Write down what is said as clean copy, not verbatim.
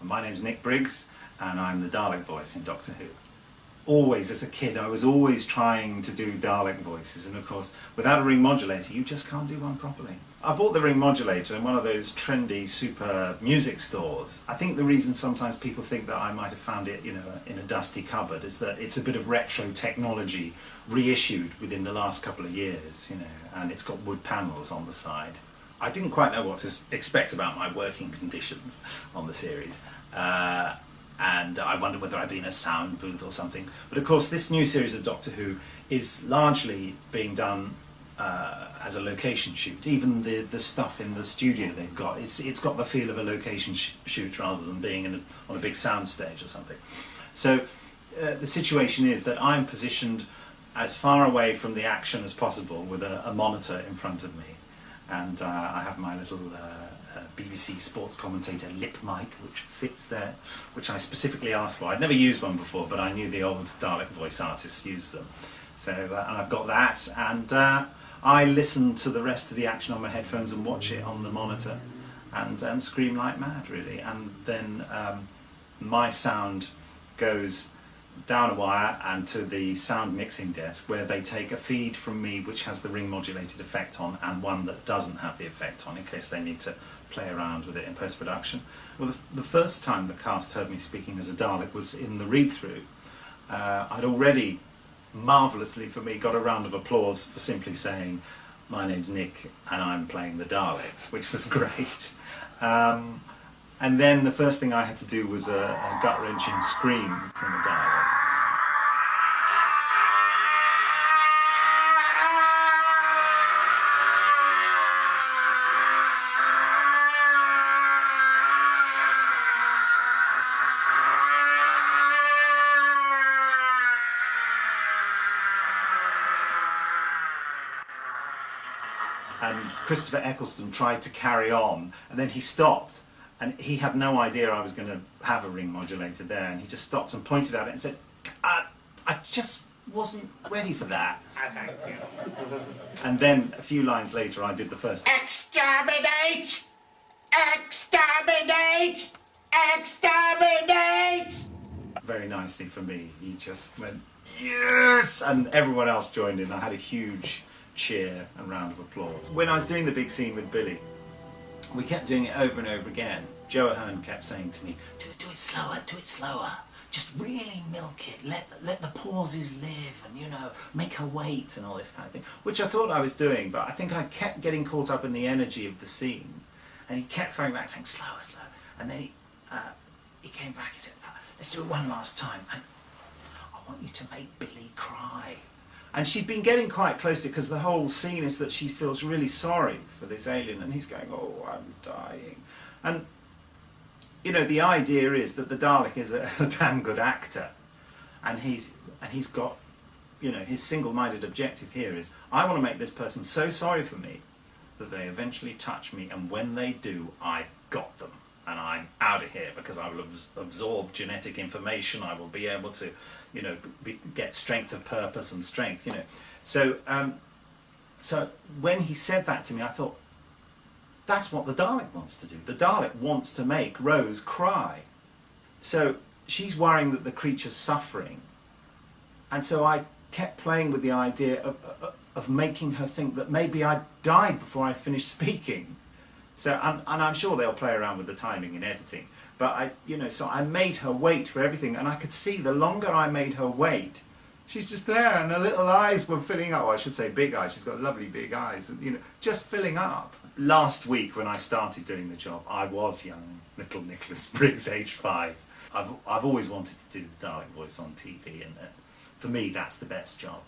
My name's Nick Briggs and I'm the Dalek voice in Doctor Who. Always, as a kid, I was always trying to do Dalek voices, and of course, without a ring modulator, you just can't do one properly. I bought the ring modulator in one of those trendy super music stores. I think the reason sometimes people think that I might have found it, in a dusty cupboard is that it's a bit of retro technology reissued within the last couple of years, and it's got wood panels on the side. I didn't quite know what to expect about my working conditions on the series. And I wondered whether I'd be in a sound booth or something. But of course, this new series of Doctor Who is largely being done as a location shoot. Even the stuff in the studio they've got, it's got the feel of a location shoot rather than being on a big sound stage or something. So the situation is that I'm positioned as far away from the action as possible with a monitor in front of me. And I have my little BBC sports commentator lip mic, which fits there, which I specifically asked for. I'd never used one before, but I knew the old Dalek voice artists used them. So, and I've got that, and I listen to the rest of the action on my headphones and watch it on the monitor, and scream like mad, really. And then my sound goes down a wire and to the sound mixing desk, where they take a feed from me which has the ring modulated effect on and one that doesn't have the effect on, in case they need to play around with it in post-production. Well, the first time the cast heard me speaking as a Dalek was in the read-through. I'd already, marvellously for me, got a round of applause for simply saying, "My name's Nick and I'm playing the Daleks," which was great. And then the first thing I had to do was a gut-wrenching scream from the Dalek. And Christopher Eccleston tried to carry on, and then he stopped. And he had no idea I was going to have a ring modulator there, and he just stopped and pointed at it and said, I just wasn't ready for that. Thank you. And then a few lines later I did the first "Exterminate! Exterminate! Exterminate!" Very nicely for me. He just went, "Yes!" And everyone else joined in. I had a huge cheer and round of applause. When I was doing the big scene with Billy, we kept doing it over and over again. Joe Ahern kept saying to me, do it slower, do it slower. Just really milk it, let the pauses live, and make her wait and all this kind of thing. Which I thought I was doing, but I think I kept getting caught up in the energy of the scene. And he kept coming back saying, slower, slower. And then he came back, he said, let's do it one last time. And I want you to make Billy cry. And she'd been getting quite close to it, because the whole scene is that she feels really sorry for this alien, and he's going, "Oh, I'm dying." And, the idea is that the Dalek is a damn good actor, and he's got, his single-minded objective here is, I want to make this person so sorry for me that they eventually touch me, and when they do, I got them. And I'm out of here, because I will absorb genetic information. I will be able to, get strength of purpose and strength, So, so when he said that to me, I thought, that's what the Dalek wants to do. The Dalek wants to make Rose cry. So she's worrying that the creature's suffering. And so I kept playing with the idea of making her think that maybe I died before I finished speaking. So, and I'm sure they'll play around with the timing in editing, but so I made her wait for everything, and I could see the longer I made her wait, she's just there, and her little eyes were filling up. Well, I should say big eyes. She's got lovely big eyes, and just filling up. Last week, when I started doing the job, I was young little Nicholas Briggs, age 5. I've always wanted to do the Dalek voice on TV, and for me, that's the best job.